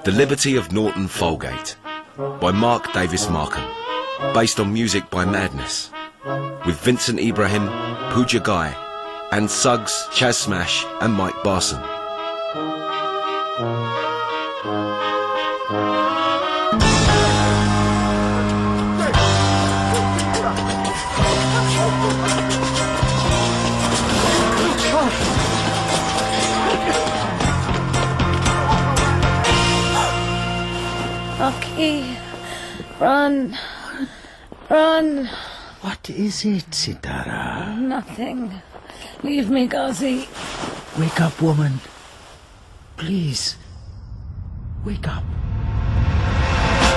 The Liberty of Norton Folgate by Mark Davis Markham, based on music by Madness, with Vincent Ibrahim, Pooja Guy, and Suggs, Chaz Smash and Mike Barson. Aki, run, run. What is it, Sitara? Nothing. Leave me, Ghazi. Wake up, woman. Please. Wake up.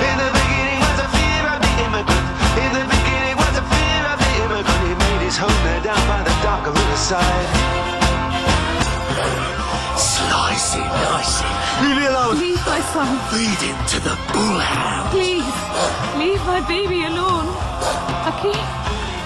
In the beginning was a fear of the immigrant. In the beginning was a fear of the immigrant. He made his home there down by the dark riverside. Slice him, nice him. Leave me alone. Leave my son. Feed him to the bullhound. Please, leave my baby alone. Aki,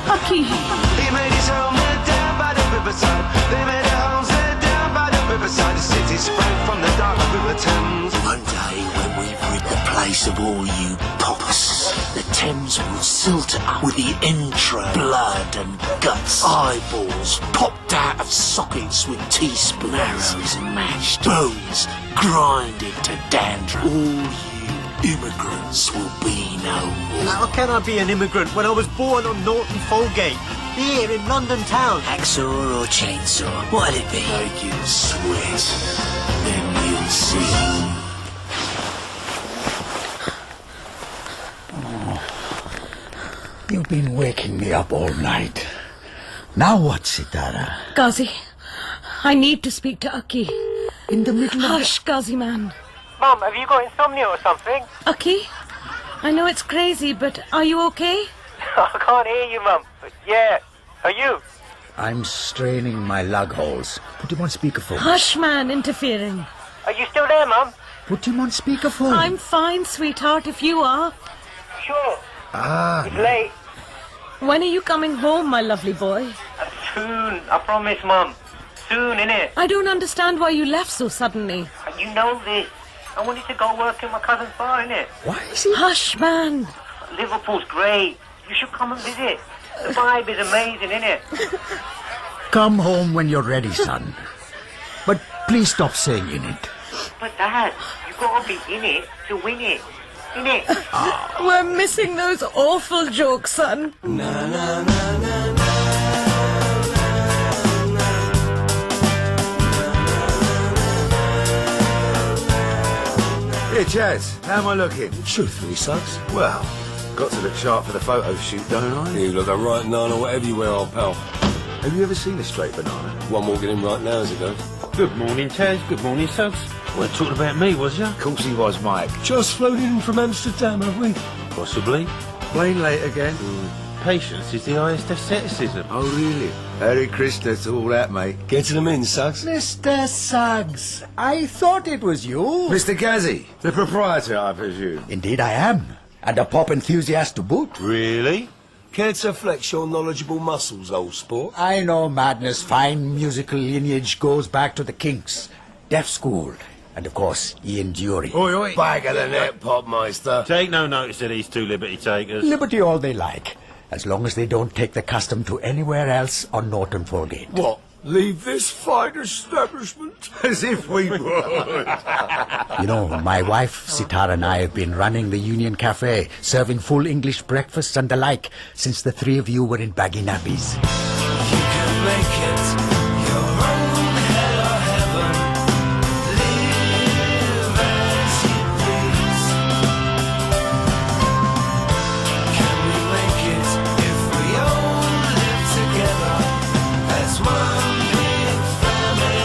Aki. He made his home there down by the riverside. They made their homes there down by the riverside. The city sprang from the dark river Thames. One day when we've rid the place of all you poppers, the Thames will silt up with the entrails, blood and guts, eyeballs popped out of sockets with teaspoons, arrows and mashed bones grinded to dandruff. All you immigrants will be no more. How can I be an immigrant when I was born on Norton Folgate, here in London town? Hacksaw or chainsaw, what'd it be? Make you sweat, then you'll see. You've been waking me up all night. Now what, Sitara? Ghazi, I need to speak to Aki. In the middle of... Hush, Ghazi man. Mum, have you got insomnia or something? Aki, I know it's crazy, but are you okay? I can't hear you, Mum. But yeah, are you? I'm straining my lug holes. Put him on speakerphone. Hush, man, interfering. Are you still there, Mum? Put him on speakerphone. I'm fine, sweetheart, if you are. Sure. Ah, It's late. When are you coming home, my lovely boy? Soon, I promise, Mum. Soon, innit? I don't understand why you left so suddenly. You know this. I wanted to go work in my cousin's bar, innit? why is he... Hush, man. Liverpool's great. You should come and visit. The vibe is amazing, innit? Come home when you're ready, son. But please stop saying in it. But Dad, you gotta be in it to win it. Innit? We're missing those awful jokes, son. Here, Chaz, how am I looking? Truthfully, Suggs, Well, got to look sharp for the photo shoot, don't I? You look a right nana, whatever you wear, old pal. Have you ever seen a straight banana? One walking in right now as it goes. Good morning, Taz. Good morning, Suggs. Weren't talking about me, was ya? Of course he was, Mike. Just flown in from Amsterdam, have we? Possibly. Plane late again? Patience is the highest asceticism. Oh, really? Merry Christmas to all that, mate. Getting them in, Suggs. Mr. Suggs, I thought it was you. Mr. Ghazi, the proprietor, I presume. Indeed I am. And a pop enthusiast to boot. Really? Care to flex your knowledgeable muscles, old sport? I know Madness' fine musical lineage goes back to the Kinks, Deaf School, and of course Ian Dury. Oi, oi. Back of the net, Popmeister. Take no notice of these two liberty takers. Liberty all they like, as long as they don't take the custom to anywhere else on Norton Folgate. What? Leave this fine establishment? As if we would. You know, my wife, Sitara, and I have been running the Union Cafe, serving full English breakfasts and the like, since the three of you were in baggy nappies. You can make it your own hell or heaven. Live as you please. Can we make it if we all live together as one big family?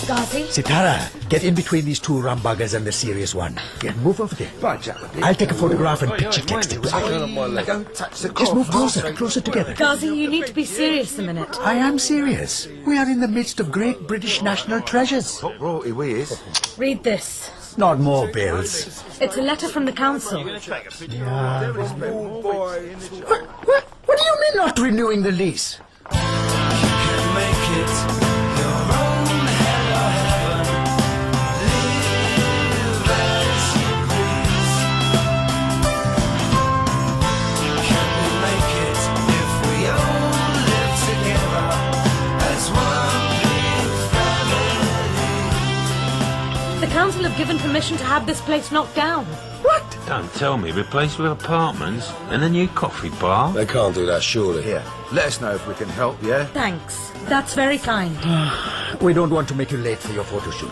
Ghazi? Sitara, get in between these two rumbuggers and the serious one. Yeah, move over there. Right, Jack. I'll take a photograph and picture text it. Don't touch the Just move cloth. closer together. Ghazi, you need to be serious a minute. I am serious. We are in the midst of great British national treasures. Top royalty we is. Read this. Not more bills. It's a letter from the council. What do you mean not renewing the lease? You can make it your own hell or heaven. given permission to have this place knocked down. What? Don't tell me replaced with apartments and a new coffee bar. They can't do that, surely. Here, let us know if we can help, yeah? Thanks. That's very kind. We don't want to make you late for your photo shoot.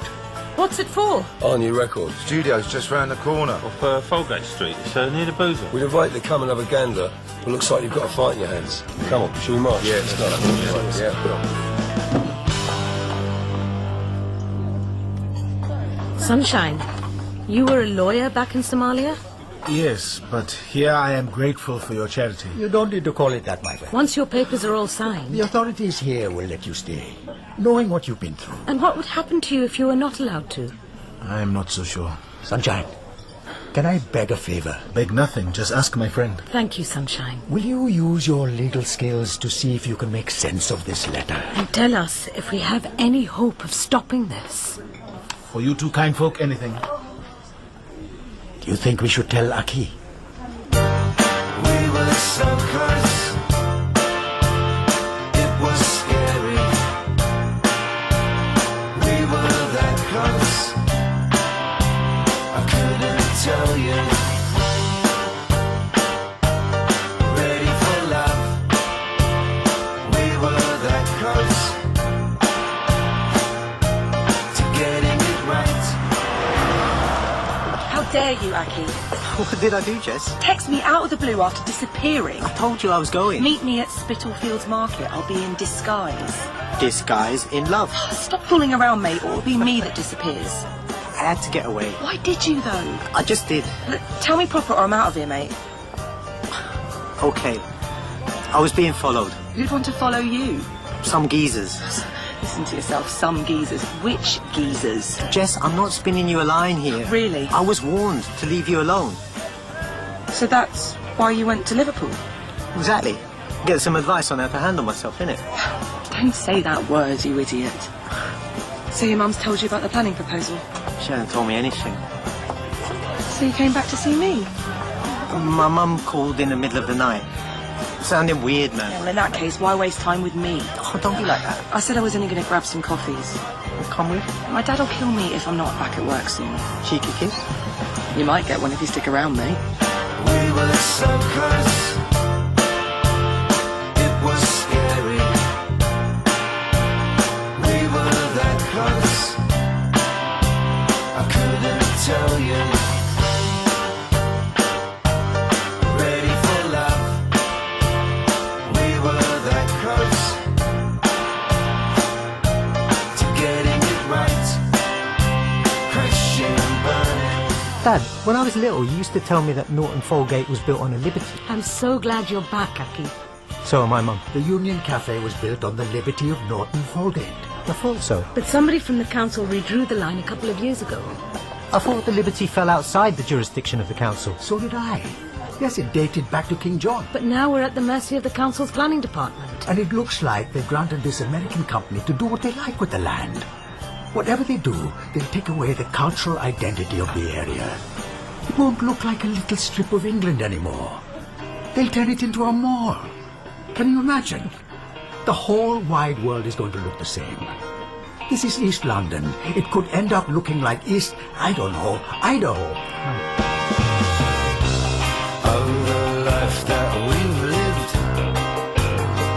What's it for? Our new record. Studio's just round the corner. Off Folgate Street, so near the boozer. We'd invite you to come and have a gander, but looks like you've got a fight in your hands. Come on, shall we march? Yeah, let's go. Yeah, come on. Sunshine, you were a lawyer back in Somalia? Yes, but here I am grateful for your charity. You don't need to call it that, my friend. Once your papers are all signed. The authorities here will let you stay, knowing what you've been through. And what would happen to you if you were not allowed to? I am not so sure. Sunshine, can I beg a favor? Beg nothing, just ask my friend. Thank you, Sunshine. Will you use your legal skills to see if you can make sense of this letter? And tell us if we have any hope of stopping this. For you two kind folk, anything. Do you think we should tell Aki? We were so close. It was scary. We were that close. I couldn't tell you. Ready for love. We were that close to getting it right. How dare you, Aki? What did I do, Jess? Text me out of the blue after disappearing. I told you I was going. Meet me at Spitalfields Market. I'll be in disguise. Disguise in love. Stop fooling around, mate, or it'll be me that disappears. I had to get away. Why did you, though? I just did. Look, tell me proper or I'm out of here, mate. Okay. I was being followed. Who'd want to follow you? Some geezers. Listen to yourself, some geezers. Which geezers? Jess, I'm not spinning you a line here. Really? I was warned to leave you alone. So that's why you went to Liverpool? Exactly. Get some advice on how to handle myself, innit? Don't say that word, you idiot. So your mum's told you about the planning proposal? She hasn't told me anything. So you came back to see me? My mum called in the middle of the night. Sounding weird, man. Well, in that case, why waste time with me? Oh, don't be like that. I said I was only going to grab some coffees. Come with. My dad'll kill me if I'm not back at work soon. Cheeky kiss. You might get one if you stick around, mate. We were so close. It was scary. We were that close. I couldn't tell you. Ready for love. We were that close to getting it right. Crashing and burning. Dad, when I was little, you used to tell me that Norton Folgate was built on a liberty. I'm so glad you're back, Aki. So am I, Mum. The Union Cafe was built on the liberty of Norton Folgate. I thought so. But somebody from the council redrew the line a couple of years ago. I thought the liberty fell outside the jurisdiction of the council. So did I. Yes, it dated back to King John. But now we're at the mercy of the council's planning department. And it looks like they've granted this American company to do what they like with the land. Whatever they do, they'll take away the cultural identity of the area. It won't look like a little strip of England anymore. They'll turn it into a mall. Can you imagine? The whole wide world is going to look the same. This is East London. It could end up looking like East, I don't know, Idaho. Oh, the life that we've lived,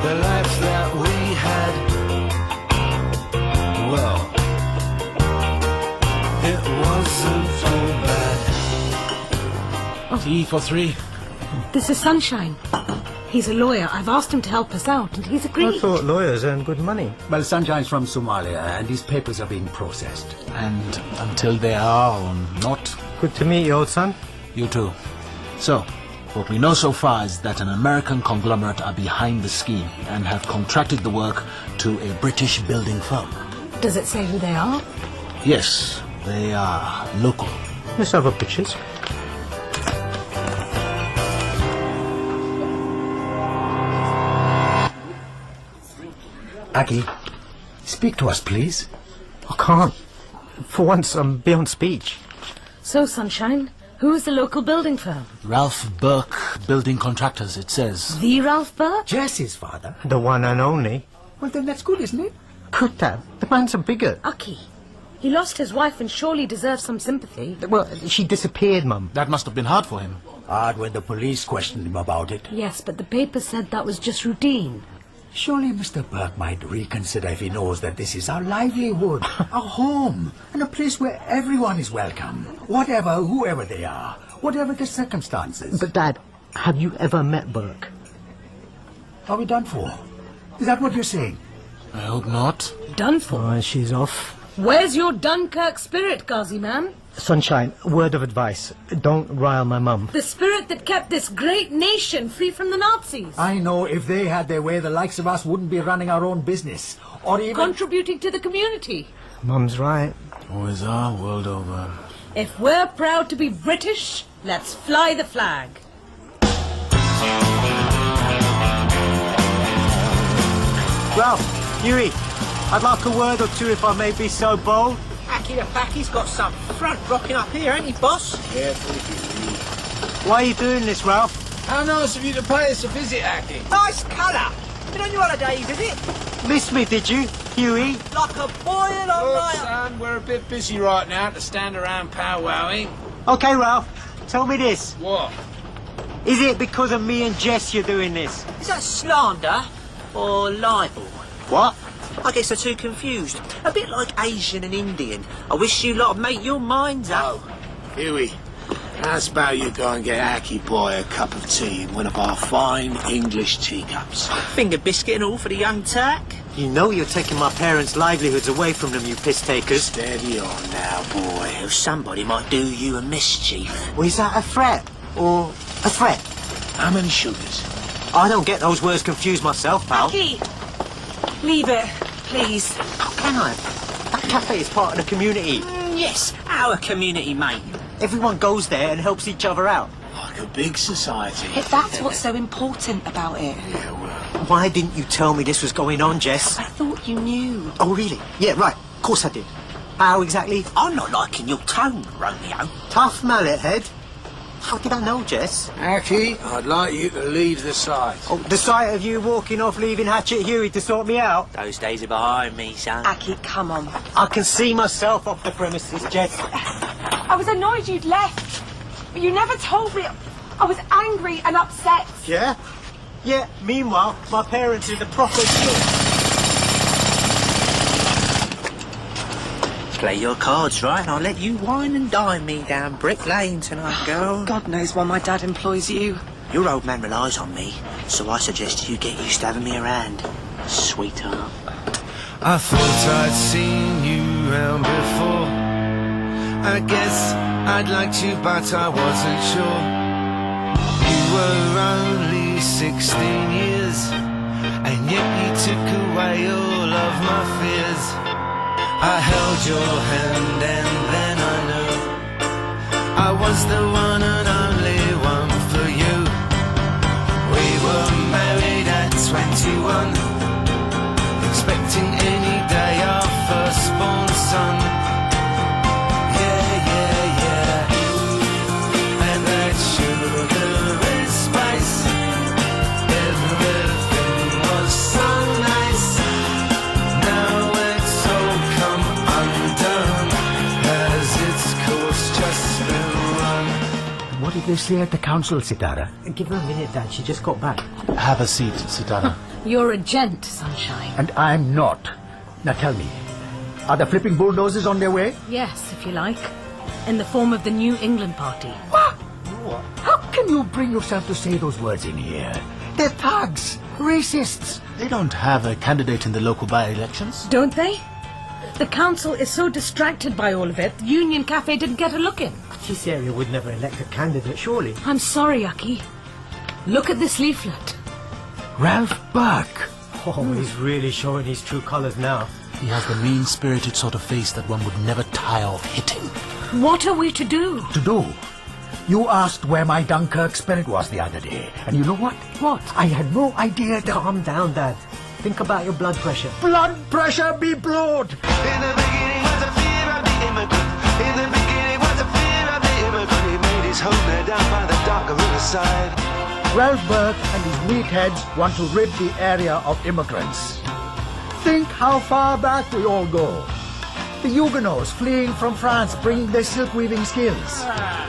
the life that we had. Well, it wasn't so bad. Tea for three. This is Sunshine. He's a lawyer. I've asked him to help us out, and he's agreed. I thought lawyers earn good money. Well, Sunshine's from Somalia, and his papers are being processed. And until they are or not, Good to meet you, old son. you too. So, what we know so far is that an American conglomerate are behind the scheme and have contracted the work to a British building firm. Does it say who they are? Yes, they are local. Let's have a pictures. Aki, speak to us, please. I can't. For once, I'm beyond speech. So, Sunshine, who is the local building firm? Ralph Burke Building Contractors, it says. The Ralph Burke? Jess's father. The one and only. Well, then that's good, isn't it? Good, Dad. The man's a bigot. Aki, He lost his wife and surely deserves some sympathy. Well, she disappeared, Mum. That must have been hard for him. Hard when the police questioned him about it. Yes, but the paper said that was just routine. Surely Mr. Burke might reconsider if he knows that this is our livelihood, our home, and a place where everyone is welcome, whatever, whoever they are, whatever the circumstances. But, Dad, have you ever met Burke? Are we done for? Is that what you're saying? I hope not. Done for? Oh, she's off. Where's your Dunkirk spirit, Ghazi man? Sunshine, word of advice. Don't rile my mum. The spirit that kept this great nation free from the Nazis. I know if they had their way, the likes of us wouldn't be running our own business. Or even... contributing to the community. Mum's right. Always are, world over. If we're proud to be British, let's fly the flag. Ralph, Huey, I'd like a word or two if I may be so bold. Aki the Packy's got some front rocking up here, ain't he, boss? Why are you doing this, Ralph? How nice of you to pay us a visit, Aki. Nice colour. Been on your holidays, is it? Missed me, did you, Huey? Like a boil on Look, my... son, we're a bit busy right now to stand around powwowing. Okay, Ralph, tell me this. What? Is it because of me and Jess you're doing this? Is that slander or libel? What? I guess they're too confused. A bit like Asian and Indian. I wish you lot would make your minds up. Oh, Huey, how's about you go and get Aki boy a cup of tea in one of our fine English teacups? Finger biscuit and all for the young tack. You know you're taking my parents' livelihoods away from them, you piss takers. Steady on now, boy. Somebody might do you a mischief. Well, is that a threat or a threat? How many sugars? I don't get those words confused myself, pal. Aki! Leave it, please. How can I? That cafe is part of the community. Yes, our community, mate. Everyone goes there and helps each other out. Like a big society. If that's what's so important about it. Yeah, well... Why didn't you tell me this was going on, Jess? I thought you knew. Oh, really? Yeah, right. Of course I did. How exactly? I'm not liking your tone, Romeo. Tough mallet head. How did I know, Jess? Aki, I'd like you to leave the site. Oh, the sight of you walking off leaving Hatchet Huey to sort me out? Those days are behind me, son. Aki, come on. I can see myself off the premises, Jess. I was annoyed you'd left, but you never told me. I was angry and upset. Yeah? Yeah, meanwhile, my parents are the proper shit. Play your cards right, and I'll let you wine and dine me down Brick Lane tonight, girl. God knows why my dad employs you. Your old man relies on me, so I suggest you get used to having me around, sweetheart. I thought I'd seen you round before. I guess I'd like to, but I wasn't sure. You were only 16 years, and yet you took away all of my fears. I held your hand and then I knew I was the one and only one for you. We were married at 21, expecting any day our firstborn son. Yeah, yeah, yeah. And that sugar and spice, everything was so nice. Now it's all come undone, as its course just been run. What did they say at the council, Sitara? Give her a minute, Dad. She just got back. Have a seat, Sitara. You're a gent, Sunshine. And I'm not. Now tell me, are the flipping bulldozers on their way? Yes, if you like. In the form of the New England Party. What? How can you bring yourself to say those words in here? They're thugs, racists. They don't have a candidate in the local by-elections. Don't they? The council is so distracted by all of it, the Union Cafe didn't get a look in. This area would never elect a candidate, surely. I'm sorry, Aki. Look at this leaflet. Ralph Burke. Oh, he's really showing his true colours now. He has the mean-spirited sort of face that one would never tire of hitting. What are we to do? To do? You asked where my Dunkirk spirit was the other day. And you know what? What? I had no idea that... Calm down, Dad. Think about your blood pressure. Blood pressure be blowed! In the beginning was a fear of the immigrant. In the beginning was a fear of the immigrant. He made his home there down by the dark riverside. Ralph Burke and his meatheads want to rid the area of immigrants. Think how far back we all go. The Huguenots fleeing from France, bringing their silk weaving skills,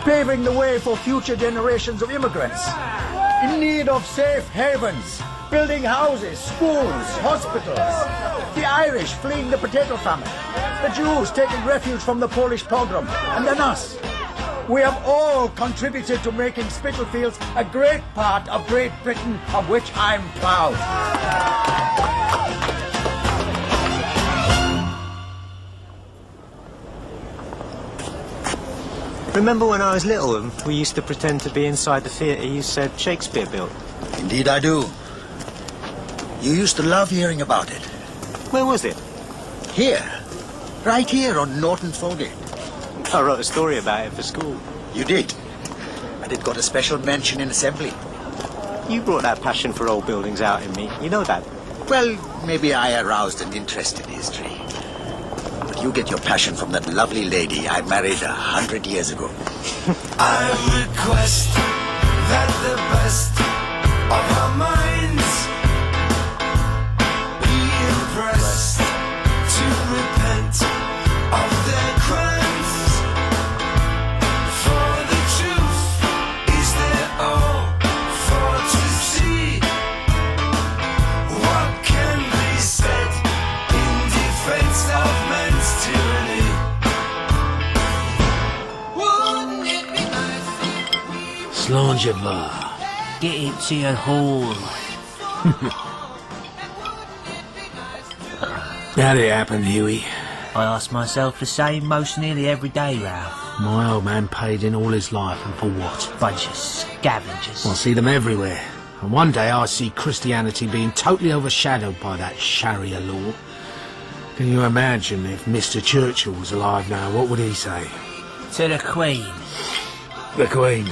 paving the way for future generations of immigrants in need of safe havens, building houses, schools, hospitals. The Irish fleeing the potato famine, the Jews taking refuge from the Polish pogrom, and then us. We have all contributed to making Spitalfields a great part of Great Britain, of which I'm proud. Remember when I was little and we used to pretend to be inside the theatre you said Shakespeare built? Indeed I do. You used to love hearing about it. Where was it? Here. Right here on Norton Folgate. I wrote a story about it for school. You did? And it got a special mention in assembly. You brought that passion for old buildings out in me. You know that. Well, maybe I aroused an interest in history. But you get your passion from that lovely lady I married 100 years ago. I request that the best of our minds be impressed to repent of their crimes. For the truth is there all for to see. What can be said in defense of man's tyranny? Wouldn't it be nice if we Slangeva. Get into your hole. How'd it happen, Huey? I ask myself the same most nearly every day, Ralph. My old man paid in all his life, and for what? Bunch of scavengers. I see them everywhere. And one day I see Christianity being totally overshadowed by that Sharia law. Can you imagine if Mr. Churchill was alive now, what would he say? To the Queen. The Queen.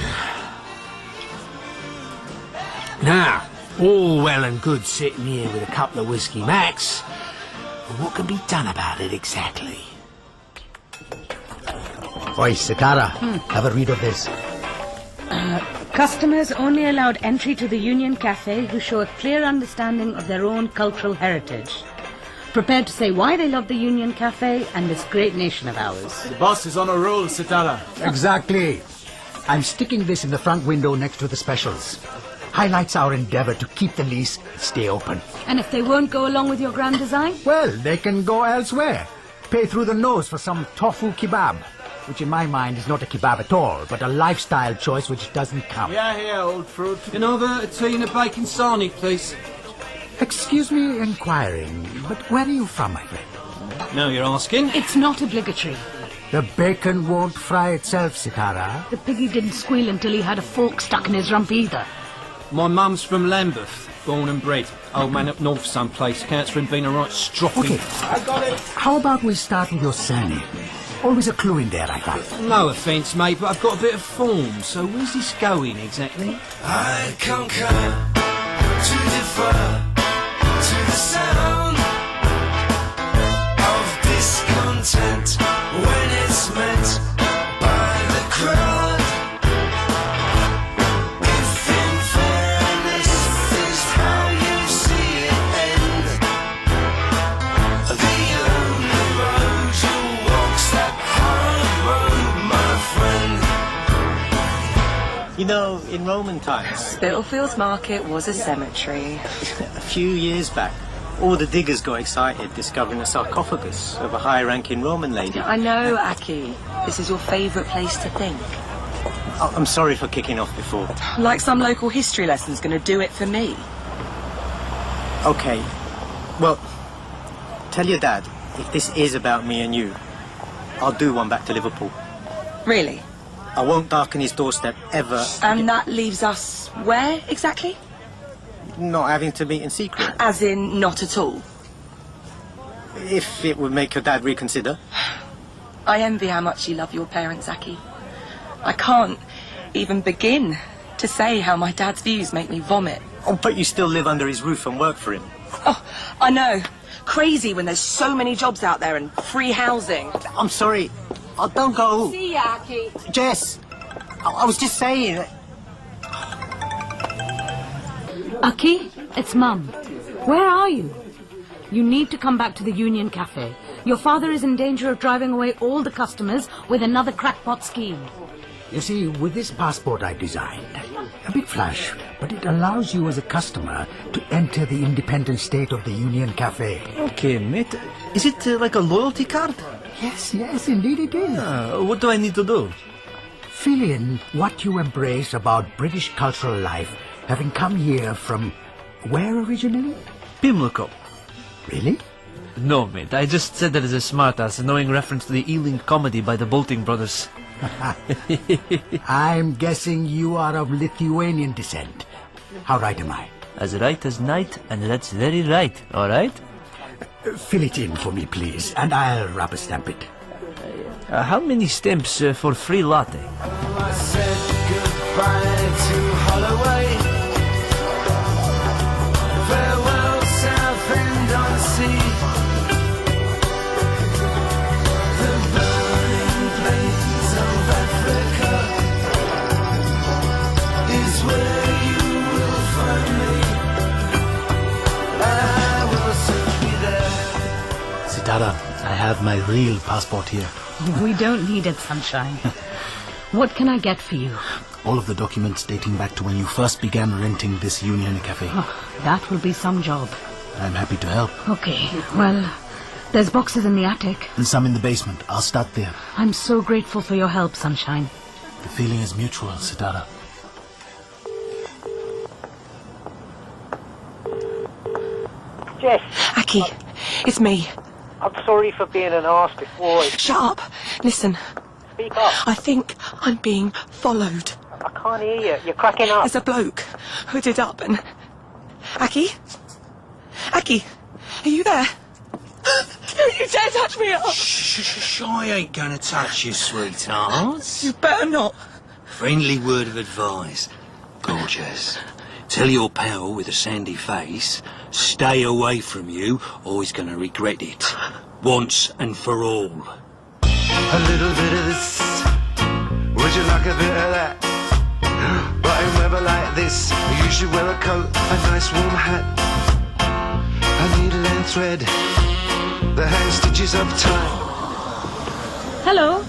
Now, all well and good sitting here with a couple of whiskey macs, but what can be done about it exactly? Oi, Sitara, have a read of this. Customers only allowed entry to the Union Cafe who show a clear understanding of their own cultural heritage. Prepared to say why they love the Union Cafe and this great nation of ours. The boss is on a roll, Sitara. Exactly. I'm sticking this in the front window next to the specials. Highlights our endeavour to keep the lease, stay open. And if they won't go along with your grand design? Well, they can go elsewhere. Pay through the nose for some tofu kebab, which in my mind is not a kebab at all, but a lifestyle choice which doesn't count. Yeah, old fruit. Another tea and a bacon sarnie, please. Excuse me inquiring, but where are you from, my friend? No, you're asking. It's not obligatory. The bacon won't fry itself, Sitara. The piggy didn't squeal until he had a fork stuck in his rump either. My mum's from Lambeth, born and bred. Old man up north someplace. Catherine been a right stroppy. Okay, I got it. How about we start with your surname? Always a clue in there, I find. No offence, mate, but I've got a bit of form, so where's this going exactly? I concur to defer to the sound of discontent when it's meant by the crowd. If in fairness is how you see it end, the only road you'll walk's that hard road, my friend. You know, in Roman times, Spitalfields Market was a cemetery. a few years back, all the diggers got excited discovering a sarcophagus of a high-ranking Roman lady. I know, Aki. This is your favourite place to think. I'm sorry for kicking off before. Like some local history lesson's going to do it for me. Okay, well, tell your dad, if this is about me and you, I'll do one back to Liverpool. Really? I won't darken his doorstep ever. And that leaves us where, exactly? Not having to meet in secret. As in, not at all? If it would make your dad reconsider. I envy how much you love your parents, Aki. I can't even begin to say how my dad's views make me vomit. Oh, but you still live under his roof and work for him. Oh, I know. Crazy when there's so many jobs out there and free housing. I'm sorry. Oh, don't go. See ya, Aki. Jess, I was just saying. Aki, it's Mum. Where are you? You need to come back to the Union Cafe. Your father is in danger of driving away all the customers with another crackpot scheme. You see, with this passport I designed, a bit flash, but it allows you as a customer to enter the independent state of the Union Cafe. Okay, mate. Is it like a loyalty card? Yes, indeed it is. What do I need to do? Fill in what you embrace about British cultural life, having come here from where originally? Pimlico. Really? No, mate. I just said that as a smartass, a knowing reference to the Ealing comedy by the Bolting brothers. I'm guessing you are of Lithuanian descent. How right am I? As right as night, and that's very right, all right? Fill it in for me, please, and I'll rubber stamp it. How many stamps for free latte? I said goodbye to Holloway. Farewell, Southend-on-Sea. The burning plains of Africa is where you will find me. I will soon be there. Sitara, I have my real passport here. We don't need it, Sunshine. What can I get for you? All of the documents dating back to when you first began renting this Union Cafe. Oh, that will be some job. I'm happy to help. Okay, well, there's boxes in the attic. And some in the basement. I'll start there. I'm so grateful for your help, Sunshine. The feeling is mutual, Sitara. Jess, Aki, it's me. I'm sorry for being an arse before. Shut up. Listen. Speak up. I think I'm being followed. I can't hear you. You're cracking up. There's a bloke hooded up and... Aki? Aki? Are you there? Don't you dare touch me up! Shh, I ain't gonna touch you, sweetheart. You better not. Friendly word of advice. Gorgeous. Tell your pal with a sandy face, stay away from you, or he's gonna regret it. Once and for all. A little bit of this. Would you like a bit of that? But in weather like this, you should wear a coat, a nice warm hat, a needle and thread, the hand stitches up tight. Hello.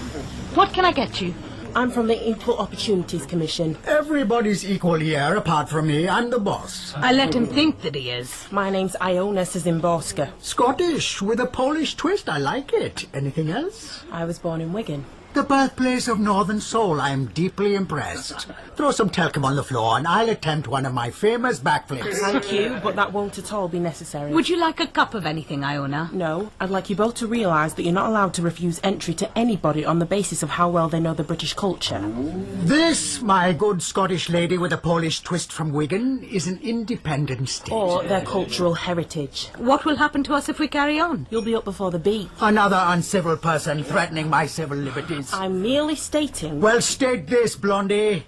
What can I get you? I'm from the Equal Opportunities Commission. Everybody's equal here, apart from me. I'm the boss. I let him think that he is. My name's Iona Szymborska. Scottish, with a Polish twist. I like it. Anything else? I was born in Wigan. The birthplace of Northern Soul. I'm deeply impressed. Throw some talcum on the floor and I'll attempt one of my famous backflips. Thank you, but that won't at all be necessary. Would you like a cup of anything, Iona? No, I'd like you both to realise that you're not allowed to refuse entry to anybody on the basis of how well they know the British culture. This, my good Scottish lady with a Polish twist from Wigan, is an independent state. Or their cultural heritage. What will happen to us if we carry on? You'll be up before the beat. Another uncivil person threatening my civil liberties. I'm merely stating... Well, state this, Blondie.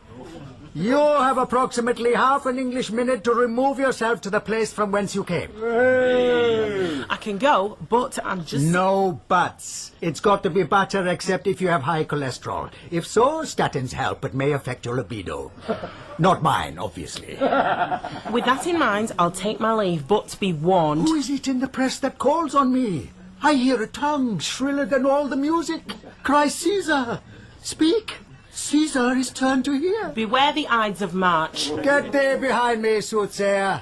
You have approximately half an English minute to remove yourself to the place from whence you came. I can go, but I'm just... No buts. It's got to be butter except if you have high cholesterol. If so, statins help, but may affect your libido. Not mine, obviously. With that in mind, I'll take my leave, but be warned... Who is it in the press that calls on me? I hear a tongue shriller than all the music. Cry Caesar. Speak. Caesar is turned to hear. Beware the Ides of March. Get thee behind me, soothsayer.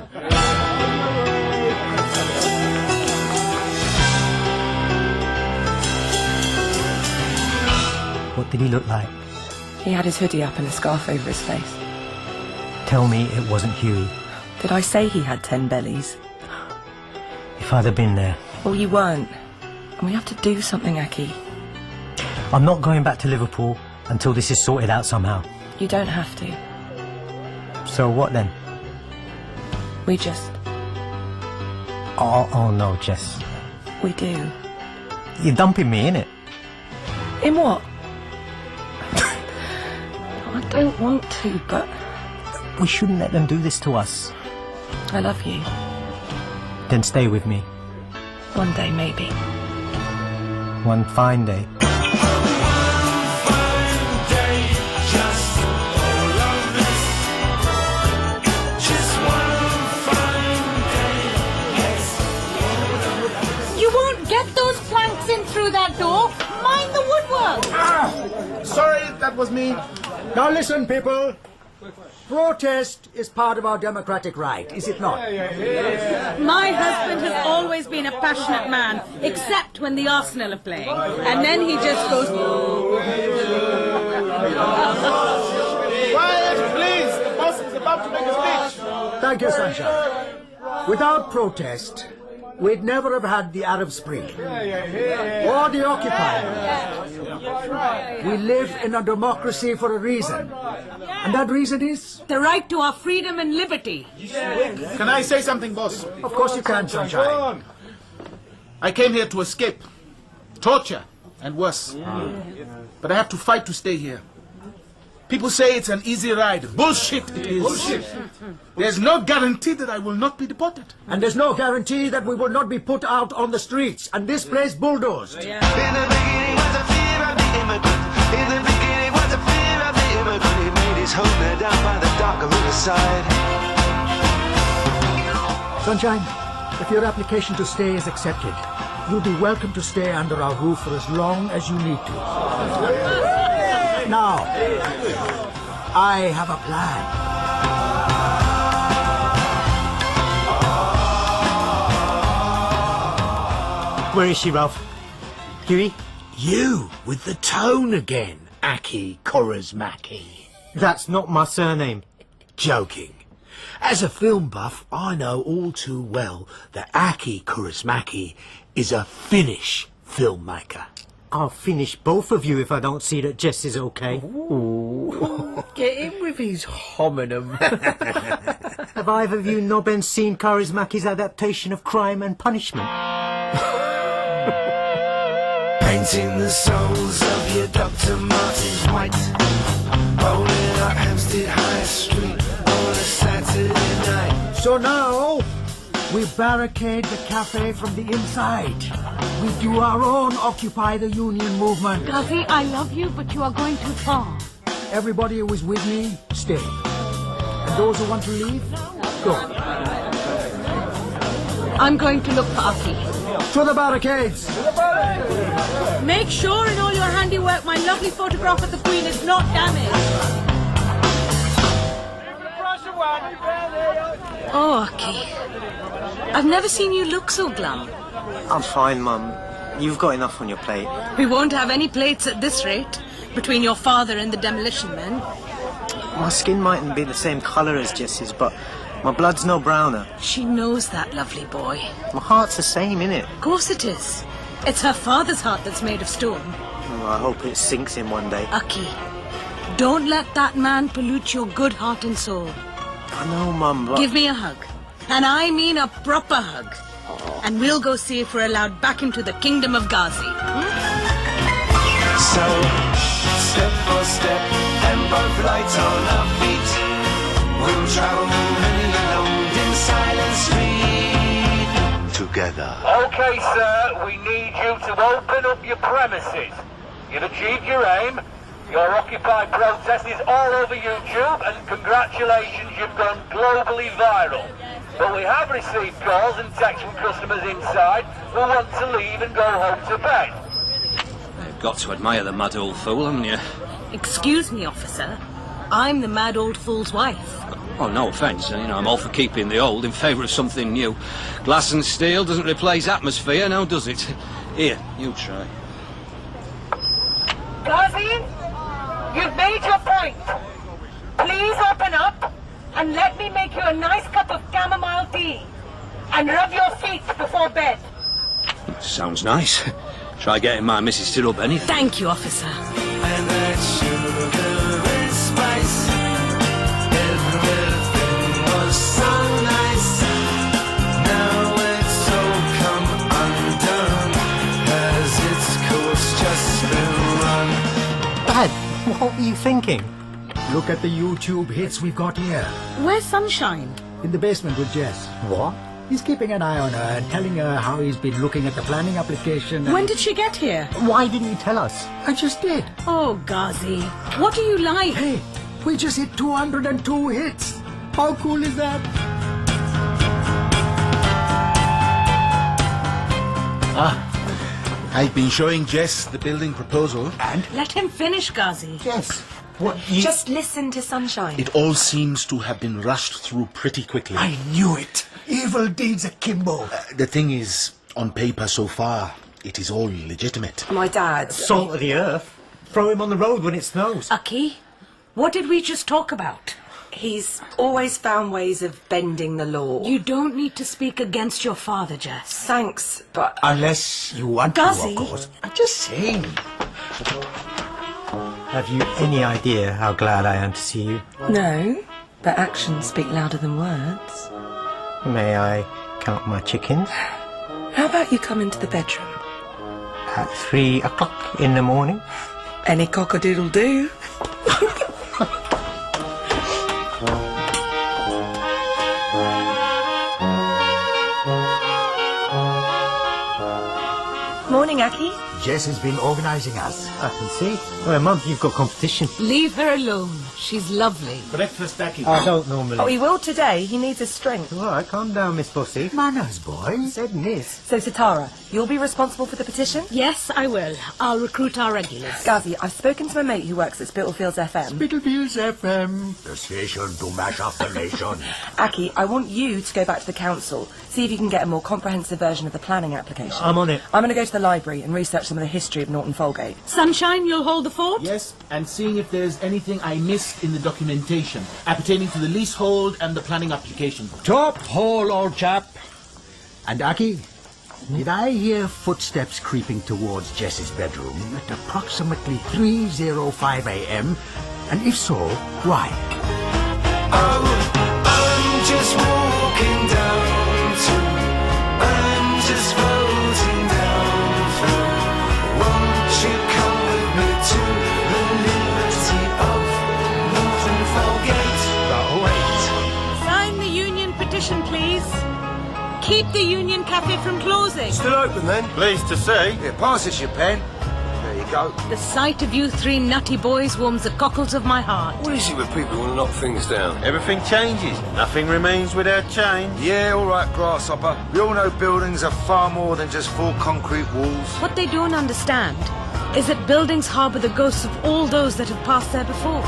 What did he look like? He had his hoodie up and a scarf over his face. Tell me it wasn't Huey. Did I say he had 10 bellies? If I'd have been there. Well, you weren't. And we have to do something, Aki. I'm not going back to Liverpool until this is sorted out somehow. You don't have to. So what then? We just... Oh no, Jess. We do. You're dumping me, innit? In what? I don't want to, but... We shouldn't let them do this to us. I love you. Then stay with me. One day, maybe. One fine day. You won't get those planks in Sorry, that was me. Now listen, people. Protest is part of our democratic right, is it not? My husband has always been a passionate man, except when the Arsenal are playing. And then he just goes... Quiet, please. The boss is about to make a speech. Thank you, Sunshine. Without protest, we'd never have had the Arab Spring. Or the Occupy. We live in a democracy for a reason. And that reason is? The right to our freedom and liberty. Can I say something, boss? Of course you can, Sunshine. I came here to escape torture and worse. But I have to fight to stay here. People say it's an easy ride. Bullshit it is. Bullshit. There's no guarantee that I will not be deported. And there's no guarantee that we will not be put out on the streets and this place bulldozed. In the beginning was a fear of the immigrant. In the beginning was a fear of the immigrant. He made his home there down by the darker riverside. Sunshine, if your application to stay is accepted, you'll be welcome to stay under our roof for as long as you need to. Now, I have a plan. Where is she, Ralph? Huey? You, with the tone again, Aki Kaurismäki. That's not my surname. Joking. As a film buff, I know all too well that Aki Kaurismäki is a Finnish filmmaker. I'll finish both of you if I don't see that Jess is okay. Get in with his homonym. Have either of you nobbens seen Kaurismäki's adaptation of Crime and Punishment? Painting the souls of your Dr. Martens white. Rolling up Hampstead High Street on a Saturday night. So now, we barricade the cafe from the inside. We do our own Occupy the Union movement. Ghazi, I love you, but you are going too far. Everybody who is with me, stay. And those who want to leave, go. I'm going to look for Aki. To the barricades! Make sure in all your handiwork my lovely photograph of the Queen is not damaged. Oh, Aki. I've never seen you look so glum. I'm fine, Mum. You've got enough on your plate. We won't have any plates at this rate, between your father and the demolition men. My skin mightn't be the same colour as Jess's, but my blood's no browner. She knows that, lovely boy. My heart's the same, innit? Of course it is. It's her father's heart that's made of stone. Oh, I hope it sinks in one day. Aki, don't let that man pollute your good heart and soul. I know, Mum, but... Give me a hug. And I mean a proper hug. And we'll go see if we're allowed back into the kingdom of Ghazi. So, step for step, and both lights on our feet, we'll travel many a London silent street together. Okay, sir, we need you to open up your premises. You've achieved your aim. Your Occupy protest is all over YouTube, and congratulations, you've gone globally viral. But we have received calls and texts from customers inside who want to leave and go home to bed. You've got to admire the mad old fool, haven't you? Excuse me, officer. I'm the mad old fool's wife. Oh, no offence. I'm all for keeping the old in favour of something new. Glass and steel doesn't replace atmosphere, now does it? Here, you try. Ghazi, you've made your point. Please open up and let me make you a nice cup of chamomile tea and rub your feet before bed. Sounds nice. Try getting my missus to rub anything. Thank you, officer. And that sugar and spice, everything was so nice. Now it's all come undone, as its course just been run. Dad, what were you thinking? Look at the YouTube hits we've got here. Where's Sunshine? In the basement with Jess. What? He's keeping an eye on her and telling her how he's been looking at the planning application. When did she get here? Why didn't you tell us? I just did. Oh, Ghazi, what do you like? Hey, we just hit 202 hits. How cool is that? I've been showing Jess the building proposal. And? Let him finish, Ghazi. Yes. What? Just listen to Sunshine. It all seems to have been rushed through pretty quickly. I knew it. Evil deeds akimbo. The thing is, on paper so far, it is all legitimate. My dad. Salt of the earth. Throw him on the road when it snows. Aki, what did we just talk about? He's always found ways of bending the law. You don't need to speak against your father, Jess. Thanks, but... Unless you want Ghazi? to, of course. I'm just saying. Have you any idea how glad I am to see you? No, but actions speak louder than words. May I count my chickens? How about you come into the bedroom? At 3 o'clock in the morning? Any cock-a-doodle do. Morning, Aki. Jess has been organising us. I can see. Well, Mum, you've got competition. Leave her alone. She's lovely. Breakfast, Aki. I don't normally. Oh, he will today. He needs his strength. All right, calm down, Miss Bussy. Manners, boy. Said miss. So, Sitara, you'll be responsible for the petition? Yes, I will. I'll recruit our regulars. Ghazi, I've spoken to my mate who works at Spitalfields FM. Spitalfields FM. The station to mash up the nation. Aki, I want you to go back to the council, see if you can get a more comprehensive version of the planning application. I'm on it. I'm going to go to the library and research some of the history of Norton Folgate. Sunshine, you'll hold the fort? Yes, and seeing if there's anything I missed in the documentation appertaining to the leasehold and the planning application. Top hole, old chap. And Aki, did I hear footsteps creeping towards Jess's bedroom at approximately 3:05 a.m.? And if so, why? I'm just walking down to, I'm just floating down through. Won't you come with me to the liberty of Norton Folgate? But wait. Sign the union petition, please. Keep the Union Cafe from closing. Still open then? Pleased to see. Yeah, pass us your pen. There you go. The sight of you three nutty boys warms the cockles of my heart. What is it with people who want to knock things down? Everything changes. Nothing remains without change. Yeah, all right, grasshopper. We all know buildings are far more than just 4 concrete walls. What they don't understand is that buildings harbour the ghosts of all those that have passed there before.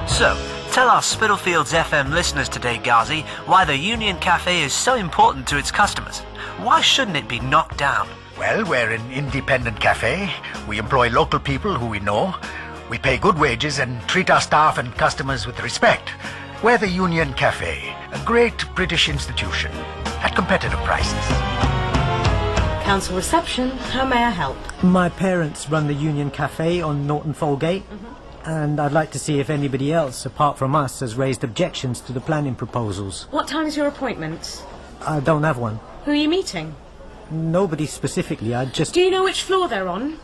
So, tell our Spitalfields FM listeners today, Ghazi, why the Union Cafe is so important to its customers. Why shouldn't it be knocked down? Well, we're an independent cafe. We employ local people who we know. We pay good wages and treat our staff and customers with respect. We're the Union Cafe, a great British institution at competitive prices. Council reception, how may I help? My parents run the Union Cafe on Norton Folgate. And I'd like to see if anybody else, apart from us, has raised objections to the planning proposals. What time's your appointment? I don't have one. Who are you meeting? Nobody specifically, I just... Do you know which floor they're on?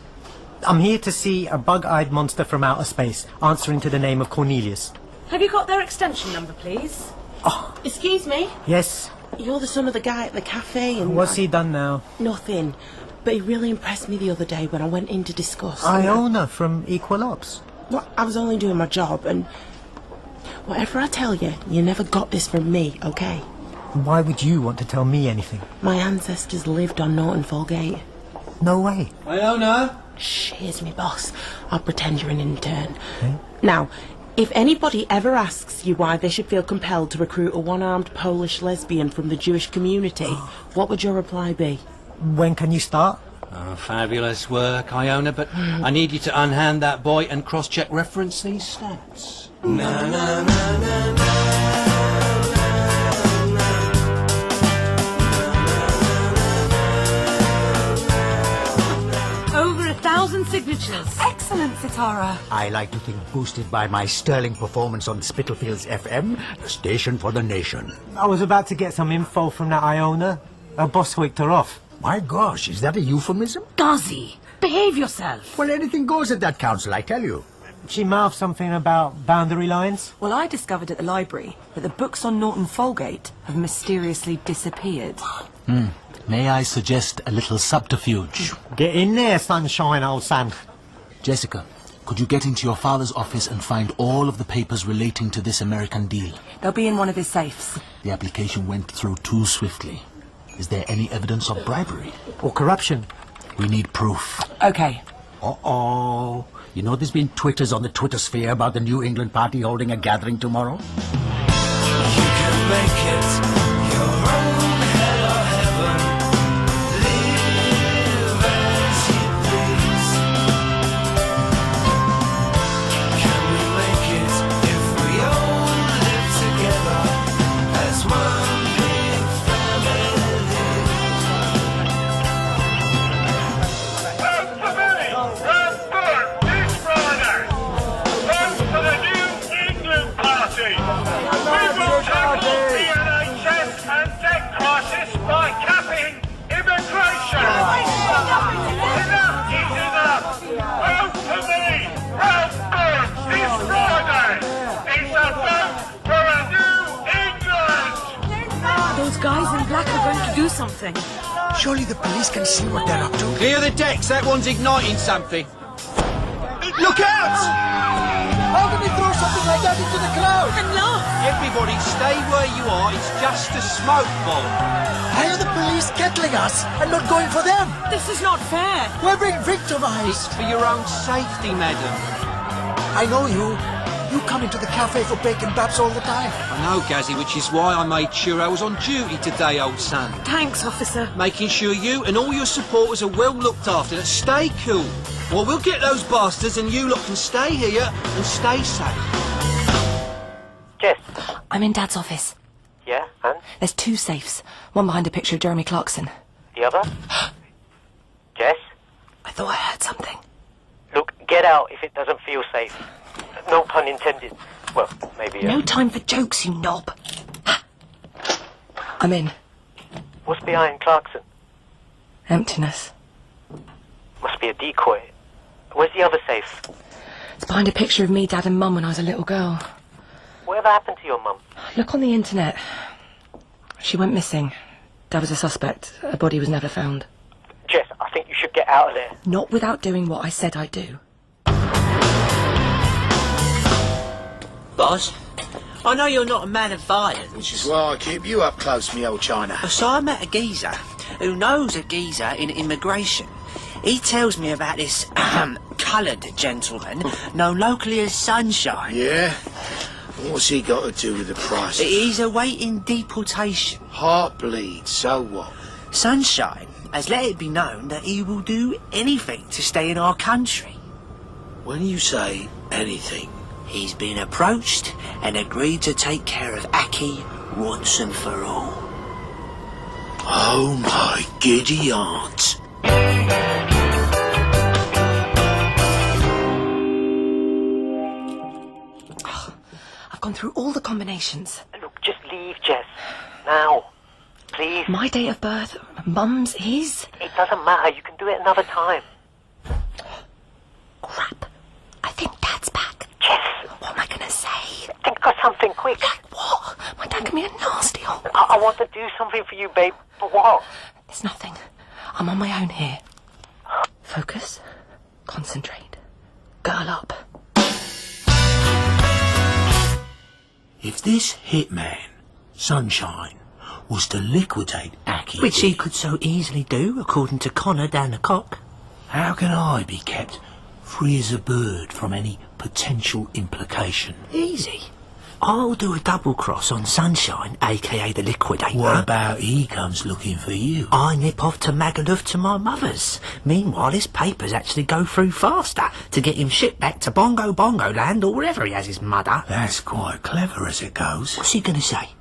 I'm here to see a bug-eyed monster from outer space, answering to the name of Cornelius. Have you got their extension number, please? Oh. Excuse me? Yes? You're the son of the guy at the cafe and... What's he done now? Nothing. But he really impressed me the other day when I went in to discuss. Iona from Equal Ops. Well, I was only doing my job, and whatever I tell you, you never got this from me, okay? Why would you want to tell me anything? My ancestors lived on Norton Folgate. No way. Iona? Shh, here's me boss. I'll pretend you're an intern. Okay. Now, if anybody ever asks you why they should feel compelled to recruit a one-armed Polish lesbian from the Jewish community, what would your reply be? When can you start? Oh, fabulous work, Iona, but I need you to unhand that boy and cross-check reference these stats. Na na na na na. Over 1,000 signatures. Excellent, Sitara. I like to think boosted by my sterling performance on Spitalfields FM, the station for the nation. I was about to get some info from that Iona. Her boss hoiked her off. My gosh, is that a euphemism? Ghazi, behave yourself. Well, anything goes at that council, I tell you. She mouthed something about boundary lines. Well, I discovered at the library that the books on Norton Folgate have mysteriously disappeared. May I suggest a little subterfuge? Get in there, sunshine, old Sam. Jessica, could you get into your father's office and find all of the papers relating to this American deal? They'll be in one of his safes. The application went through too swiftly. Is there any evidence of bribery? Or corruption? We need proof. Okay. Uh-oh. You know there's been Twitters on the Twitter sphere about the New England Party holding a gathering tomorrow? You can make it your own hell or heaven. Live as you please. Can we make it if we all live together as one big family? Vote for me! Vote for this Friday! Vote for the New England Party! We will tackle the NHS and debt crisis by capping immigration! Enough is enough! Vote for me! Vote for this Friday! It's a vote for a New England! Those guys in black are going to do something. Surely the police can see what they're up to. Clear the decks, that one's igniting something. Look out! How can we throw something like that into the crowd? Everybody stay where you are, it's just a smoke bomb. Why are the police kettling us and not going for them? This is not fair. We're being victimized. For your own safety, madam. I know you. You come into the cafe for bacon baps all the time. I know, Gazzy, which is why I made sure I was on duty today, old son. Thanks, officer. Making sure you and all your supporters are well looked after. Now stay cool. Well, we'll get those bastards and you lot can stay here and stay safe. Jess. I'm in Dad's office. Yeah, and? There's 2 safes. One behind a picture of Jeremy Clarkson. The other? Jess? I thought I heard something. Look, get out if it doesn't feel safe. No pun intended. Well, maybe... No time for jokes, you knob. I'm in. What's behind Clarkson? Emptiness. Must be a decoy. Where's the other safe? It's behind a picture of me, Dad and Mum when I was a little girl. Whatever happened to your mum? Look on the internet. She went missing. Dad was a suspect. Her body was never found. Jess, I think you should get out of there. Not without doing what I said I'd do. Boss, I know you're not a man of violence. Which is why I keep you up close, me old China. So I met a geezer who knows a geezer in immigration. He tells me about this coloured gentleman known locally as Sunshine. Yeah? What's he got to do with the price? He's awaiting deportation. Heart bleed, so what? Sunshine has let it be known that he will do anything to stay in our country. When you say anything... He's been approached and agreed to take care of Aki once and for all. Oh my giddy aunt. I've gone through all the combinations. Look, just leave, Jess. Now. Please. My date of birth, Mum's, his. It doesn't matter. You can do it another time. Crap. I think Dad's back. Jess. What am I going to say? Think of something quick. What? My dad can be a nasty old... I want to do something for you, babe. But what? There's nothing. I'm on my own here. Focus. Concentrate. Girl up. If this hitman, Sunshine, was to liquidate Aki... Which he could so easily do, according to Connor down the cock. How can I be kept free as a bird from any potential implication? Easy. I'll do a double cross on Sunshine, a.k.a. the Liquidator. What about he comes looking for you? I nip off to Magaluf to my mother's. Meanwhile, his papers actually go through faster to get him shipped back to Bongo Land or wherever he has his mother. That's quite clever as it goes. What's he going to say?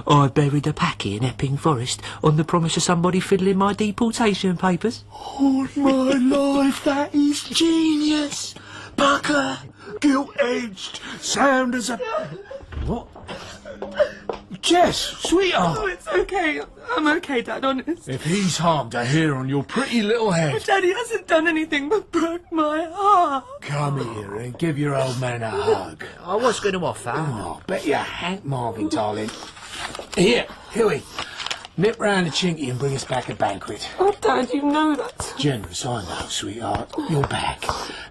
I buried a packy in Epping Forest on the promise of somebody fiddling my deportation papers. Oh, my life, that is genius! Pucker, gilt-edged, sound as a... What? Jess, sweetheart! Oh, it's okay. I'm okay, Dad, honest. If he's harmed a hair on your pretty little head... But Daddy hasn't done anything but broke my heart. Come here and give your old man a hug. I was going to offer. Oh, bet you Hank Marvin, darling. Here, Huey. Nip round to Chinky and bring us back a banquet. Oh, Dad, you know that. Generous, I know, sweetheart. You're back.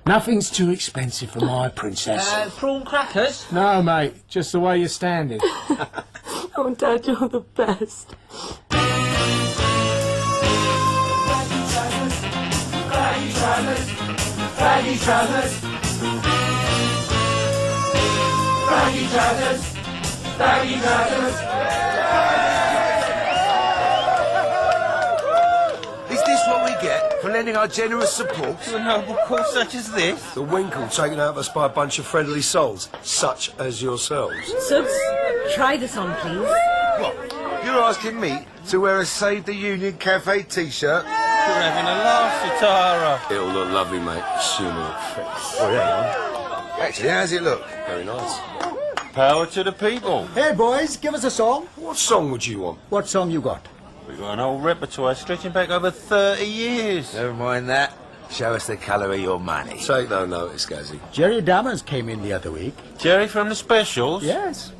Nothing's too expensive for my princess. Prawn crackers? No, mate. Just the way you're standing. Oh, Dad, you're the best. trousers, baggy trousers, baggy trousers, baggy trousers. Is this what we get for lending our generous support to a noble cause such as this? The winkle taken out of us by a bunch of friendly souls, such as yourselves. Suggs, try this on, please. What? You're asking me to wear a Save the Union Cafe t-shirt? You're having a laugh, Sitara. It'll look lovely, mate. Assuming it fits. Oh, yeah. Actually, how's it look? Very nice. Power to the people. Hey, boys, give us a song. What song would you want? What song you got? We've got an old repertoire stretching back over 30 years. Never mind that. Show us the colour of your money. Take no notice, Gazzy. Jerry Dammers came in the other week. Jerry from the Specials? Yes.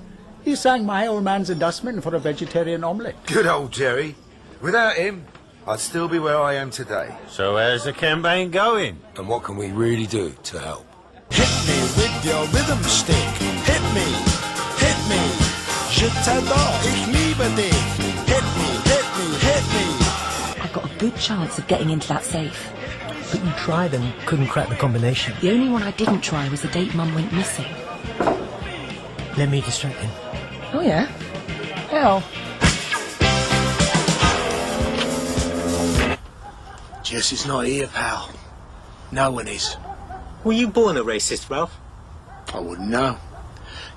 He sang My Old Man's Dustman for a vegetarian omelette. Good old Jerry. Without him, I'd still be where I am today. So how's the campaign going? And what can we really do to help? Hit me with your rhythm stick. Hit me, hit me. Je t'adore, ich liebe dich. Hit me, hit me, hit me. I've got a good chance of getting into that safe. But you tried and couldn't crack the combination. The only one I didn't try was the date Mum went missing. Let me distract him. Oh, yeah? How? Jesse's not here, pal. No one is. Were you born a racist, Ralph? I wouldn't know.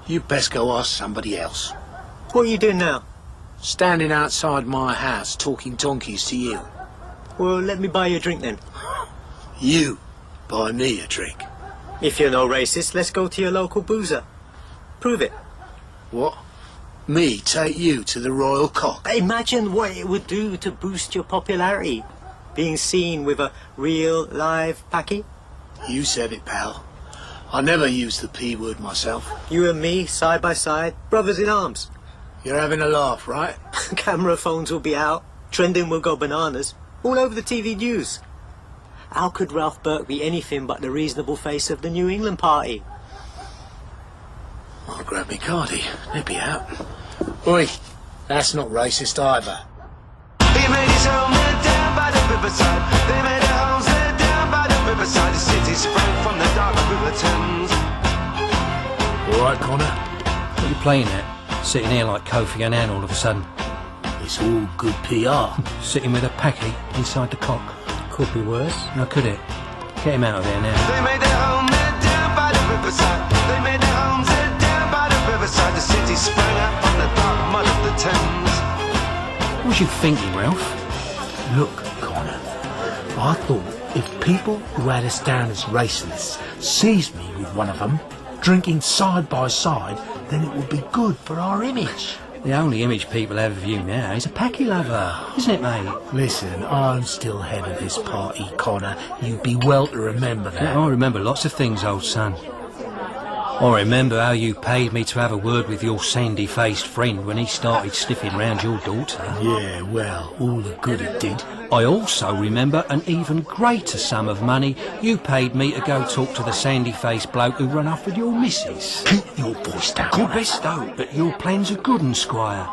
You best go ask somebody else. What are you doing now? Standing outside my house talking donkeys to you. Well, let me buy you a drink then. You buy me a drink. If you're no racist, let's go to your local boozer. Prove it. What? Me take you to the Royal Cock? Imagine what it would do to boost your popularity. Being seen with a real, live packy. You said it, pal. I never use the P word myself. You and me, side by side, brothers in arms. You're having a laugh, right? Camera phones will be out. Trending will go bananas. All over the TV news. How could Ralph Burke be anything but the reasonable face of the New England party? I'll grab me cardy. They'll be out. Oi, that's not racist either. He made his home there down by the riverside. They made their homes there down by the riverside. The city sprang from the dark river Thames. All right, Connor? What are you playing at? Sitting here like Kofi Annan all of a sudden. It's all good PR. Sitting with a packy inside the cock. Could be worse. Now, could it? Get him out of there now. They made their home there down by the riverside. They made their homes there down by the riverside. The city sprang up from the dark mud of the Thames. What was you thinking, Ralph? Look, Connor, I thought if people who had us down as racists seized me with one of them, drinking side by side, then it would be good for our image. The only image people have of you now is a packy lover, isn't it, mate? Listen, I'm still head of this party, Connor. You'd be well to remember that. Yeah, I remember lots of things, old son. I remember how you paid me to have a word with your sandy-faced friend when he started sniffing round your daughter. Yeah, well, all the good it did. I also remember an even greater sum of money you paid me to go talk to the sandy-faced bloke who run off with your missus. Keep your voice down. You best don't, but your plans are good 'un, Squire.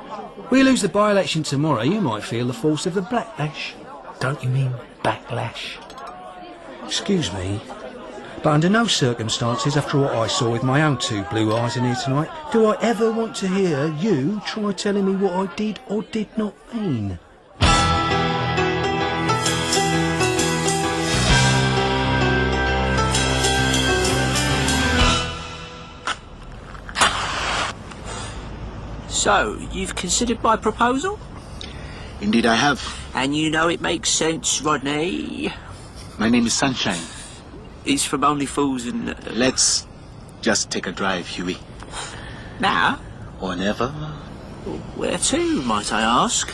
We lose the by-election tomorrow, you might feel the force of the backlash. Don't you mean backlash? Excuse me, but under no circumstances, after what I saw with my own two blue eyes in here tonight, do I ever want to hear you try telling me what I did or did not mean. So, you've considered my proposal? Indeed I have. And you know it makes sense, Rodney. My name is Sunshine. It's from Only Fools and... Let's just take a drive, Huey. Now? Or never. Where to, might I ask?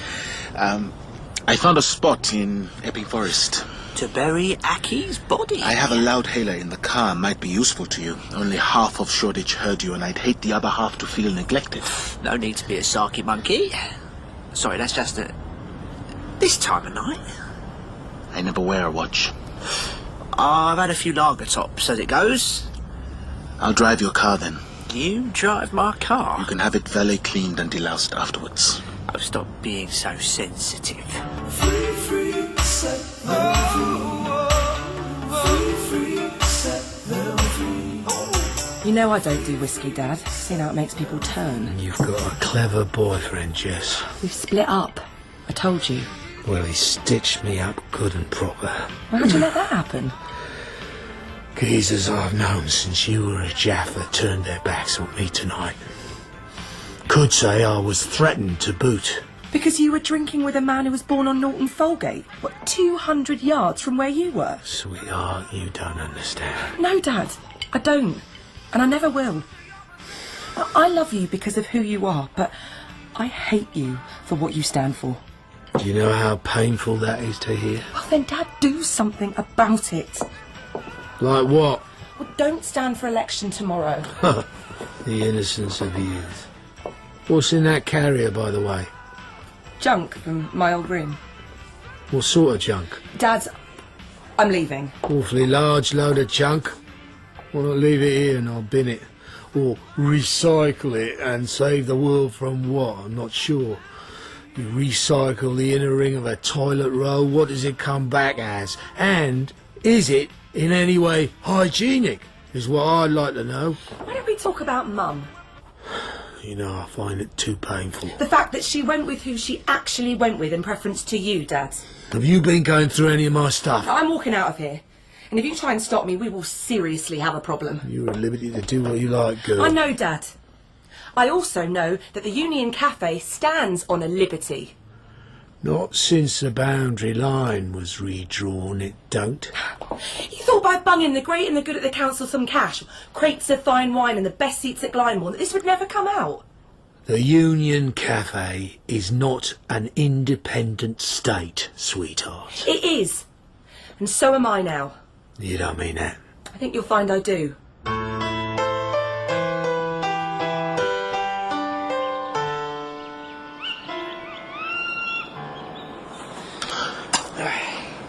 I found a spot in Epping Forest. To bury Aki's body? I have a loudhailer in the car. Might be useful to you. Only half of Shoreditch heard you, and I'd hate the other half to feel neglected. No need to be a sarky monkey. Sorry, that's just a... This time of night? I never wear a watch. I've had a few lager tops, as it goes. I'll drive your car then. You drive my car? You can have it valet cleaned and deloused afterwards. Oh, stop being so sensitive. Free, free, set the know I don't do whiskey, Dad. See how it makes people turn. You've got a clever boyfriend, Jess. We've split up. I told you. Well, he stitched me up good and proper. How'd you let that happen? Geezers I've known since you were a Jaffa turned their backs on me tonight. Could say I was threatened to boot. Because you were drinking with a man who was born on Norton Folgate, 200 yards from where you were? Sweetheart, you don't understand. No, Dad, I don't. And I never will. I love you because of who you are, but I hate you for what you stand for. Do you know how painful that is to hear? Well, then, Dad, do something about it. Like what? Well, don't stand for election tomorrow. The innocence of youth. What's in that carrier, by the way? Junk from my old room. What sort of junk? Dad, I'm leaving. Awfully large load of junk. Why not leave it here and I'll bin it? Or recycle it and save the world from what? I'm not sure. You recycle the inner ring of a toilet roll, what does it come back as? And is it in any way hygienic? Is what I'd like to know. Why don't we talk about Mum? You know, I find it too painful. The fact that she went with who she actually went with in preference to you, Dad. Have you been going through any of my stuff? I'm walking out of here. And if you try and stop me, we will seriously have a problem. You're at liberty to do what you like, girl. I know, Dad. I also know that the Union Cafe stands on a liberty. Not since the boundary line was redrawn, it don't. You thought by bunging the great and the good at the council some cash, crates of fine wine and the best seats at Glyndebourne, that this would never come out? The Union Cafe is not an independent state, sweetheart. It is. And so am I now. You don't mean that. I think you'll find I do.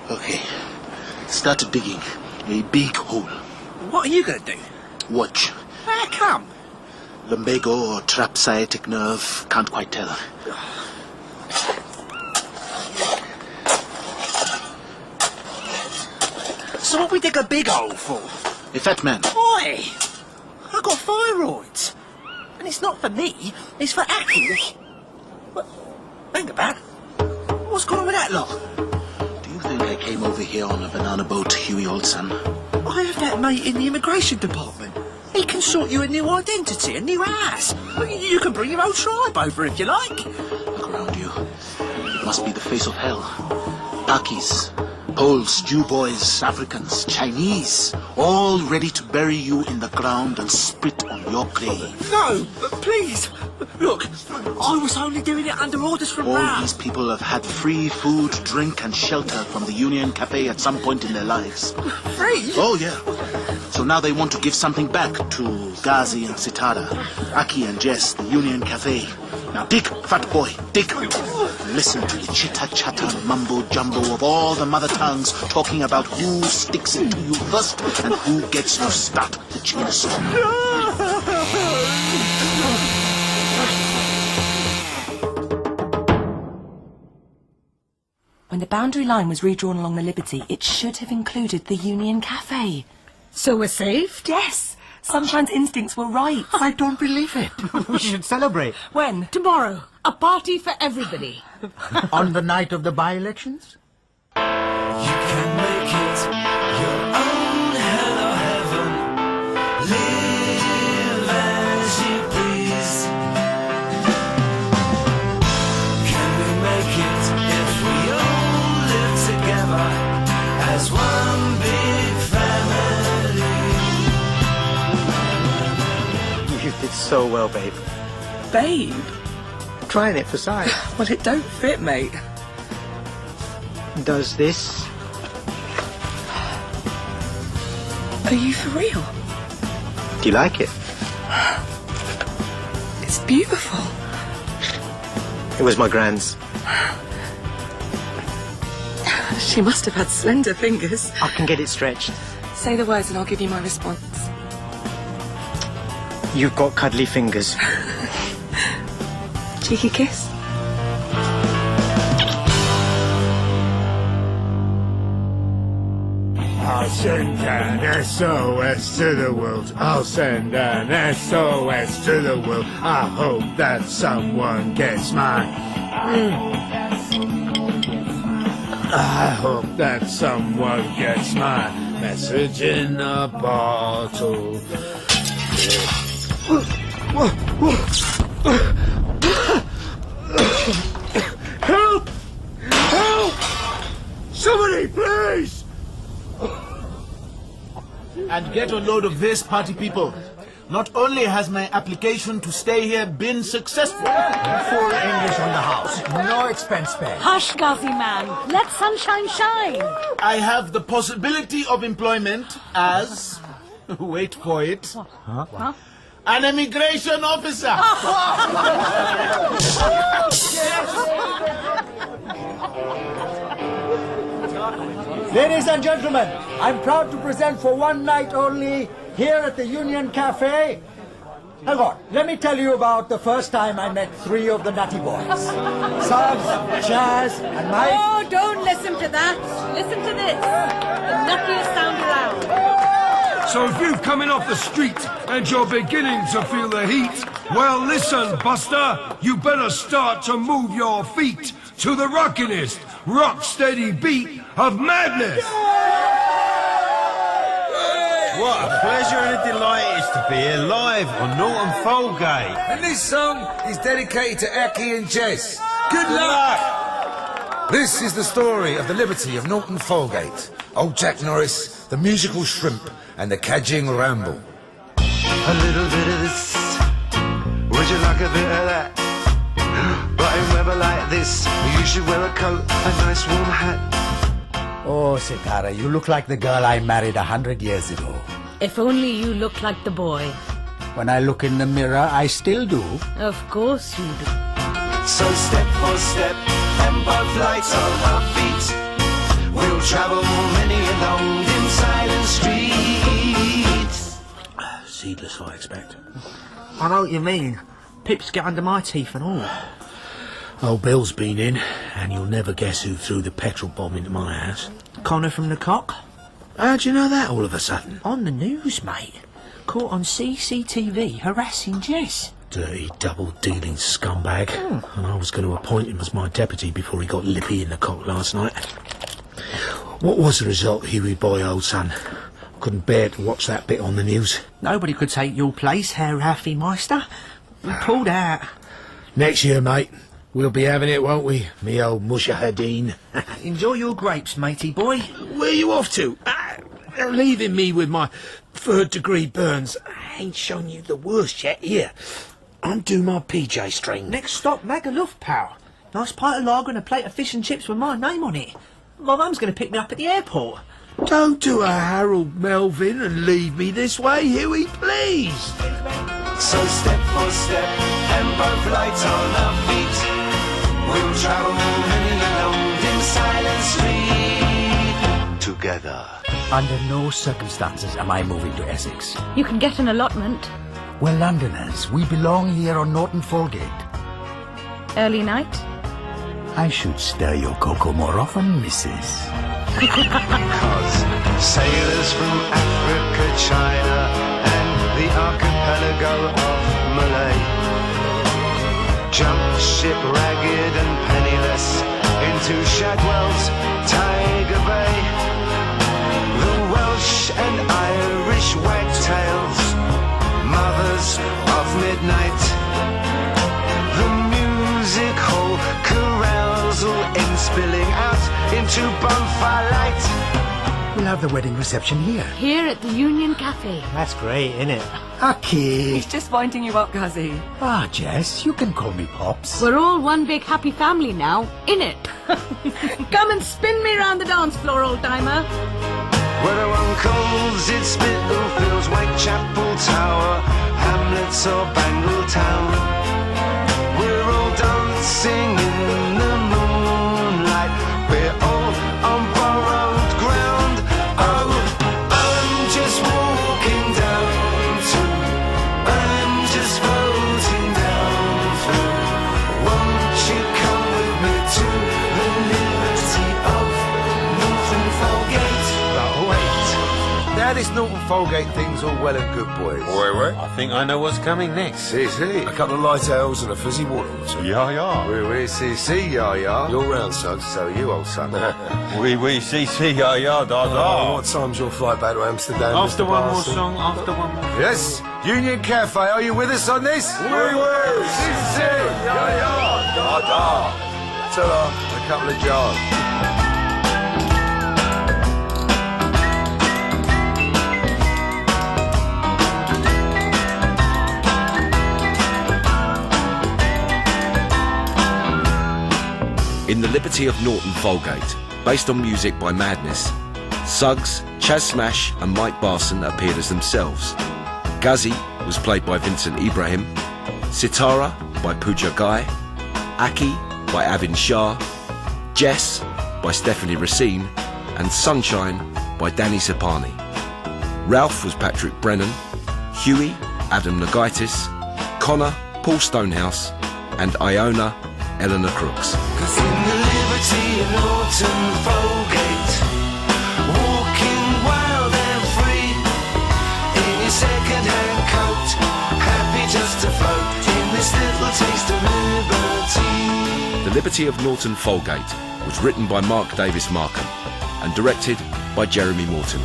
Okay. Start digging a big hole. What are you going to do? Watch. How come? Lumbago or trap sciatic nerve, can't quite tell. So what we dig a big hole for? A fat man. Boy! I got thyroids. And it's not for me, it's for Aki. What? Think about it. What's going on with that lot? Do you think I came over here on a banana boat, Huey, old son? I have that mate in the immigration department. He can sort you a new identity, a new house. You can bring your own tribe over if you like. Look around you. It must be the face of hell. Pakis, Poles, Jew boys, Africans, Chinese, all ready to bury you in the ground and spit on your grave. No, please. Look, I was only doing it under orders from All Ram. these people have had free food, drink and shelter from the Union Cafe at some point in their lives. Free? Oh, yeah. So now they want to give something back to Ghazi and Sitara, Aki and Jess, the Union Cafe. Now dig, fat boy, dig. Listen to the chitter-chatter, mumbo-jumbo of all the mother tongues talking about who sticks it to you first and who gets to start the chicken soup. When the boundary line was redrawn along the Liberty, it should have included the Union Cafe. So we're safe? Yes. Sunshine's instincts were right. I don't believe it. We should celebrate. When? Tomorrow. A party for everybody. On the night of the by-elections? You can make it your own hell or heaven. Live as you please. Can we make it if we all live together as one big family? You did so well, babe. Babe? Trying it for size. Well, it don't fit, mate. Does this? Are you for real? Do you like it? It's beautiful. It was my grand's. She must have had slender fingers. I can get it stretched. Say the words and I'll give you my response. You've got cuddly fingers. Cheeky kiss. Our I'll send an SOS to the world. I'll send an SOS to the world. I hope that someone gets mine. I hope that someone gets my message in a bottle. Help! Help! Somebody, please! And get a load of this, party people. Not only has my application to stay here been successful. Full English on the house. No expense paid. Hush, Ghazi man. Let sunshine shine. I have the possibility of employment as... wait for it. Huh? An immigration officer. Ladies and gentlemen, I'm proud to present for one night only here at the Union Cafe. Hang on, let me tell you about the first time I met three of the Nutty Boys. Suggs, Chaz, and Mike. Oh, don't listen to that. Listen to this. The nuttiest sound around. So if you've coming off the street and you're beginning to feel the heat, well, listen, Buster, you better start to move your feet to the rockinest, rock-steady beat of madness. What a pleasure and a delight it is to be here live on Norton Folgate. And this song is dedicated to Aki and Jess. Good luck! This is the story of the liberty of Norton Folgate, old Jack Norris, the musical shrimp, and the cadging ramble. A little bit of this, would you like a bit of that? But in weather like this, you should wear a coat, a nice warm hat. Oh, Sitara, you look like the girl I married 100 years ago. If only you look like the boy. When I look in the mirror, I still do. Of course you do. So step for step, and both lights on our feet, we'll travel many a long dim silent streets. Seedless, I expect. I know what you mean. Pips get under my teeth and all. Old Bill's been in, and you'll never guess who threw the petrol bomb into my house. Connor from the Cock. How'd you know that all of a sudden? On the news, mate. Caught on CCTV harassing Jess. Dirty double-dealing scumbag. And I was going to appoint him as my deputy before he got lippy in the Cock last night. What was the result, Huey boy, old son? Couldn't bear to watch that bit on the news. Nobody could take your place, Herr Ralphie Meister. We pulled out. Next year, mate, we'll be having it, won't we, me old Mujahideen? Enjoy your grapes, matey boy. Where you off to? They're leaving me with my third-degree burns. I ain't shown you the worst yet. Here, undo my PJ string. Next stop, Magaluf, pal. Nice pint of lager and a plate of fish and chips with my name on it. My mum's going to pick me up at the airport. Don't do a Harold Melvin and leave me this way, Huey, please. So step for step, and both lights on our feet, we'll travel many a long dim silent street together. Under no circumstances am I moving to Essex. You can get an allotment. We're Londoners. We belong here on Norton Folgate. Early night? I should stir your cocoa more often, missus. Because sailors from Africa, China, and the archipelago of Malay jumped ship ragged and penniless into Shadwell's Tiger Bay. The Welsh and Irish wagtails, mothers of midnight, the music hall carousal in spilling out into bonfire light. We'll have the wedding reception here. Here at the Union Cafe. That's great, isn't it? Okay. He's just winding you up, Ghazi. Ah, Jess, you can call me Pops. We're all one big happy family now, innit? Come and spin me round the dance floor, old timer. Whether on Coleshill, Spitalfields, Whitechapel Tower, Hamlets or Bangle Town, we're all dancing in the moonlight. We're all on borrowed ground. Oh, I'm just walking down to, I'm just floating down through. Won't you come with me to the liberty of Norton Folgate? But wait, Folgate thing's all well and good, boys. Wait. I think I know what's coming next. See. A couple of light ales and a fizzy water or two. Yeah. Oui, see, yeah. You're round, Suggs. So you, old son. Oui, see, yeah, da. What time's your flight back to Amsterdam, After Mr. one more Barson? song, after one more. Yes, Union Cafe, are you with us on this? Oui, yeah. Da. Ta-da, a couple of jars. In The Liberty of Norton Folgate, based on music by Madness, Suggs, Chaz Smash and Mike Barson appeared as themselves. Ghazi was played by Vincent Ibrahim, Sitara by Pooja Gai, Aki by Avin Shah, Jess by Stephanie Racine, and Sunshine by Danny Sapani. Ralph was Patrick Brennan, Huey, Adam Nagaitis, Connor, Paul Stonehouse, and Iona, Eleanor Crooks. 'Cause in the liberty of Norton Folgate, walking wild and free, in your second-hand coat, happy just to float in this little taste of liberty. The Liberty of Norton Folgate was written by Mark Davis Markham and directed by Jeremy Mortimer.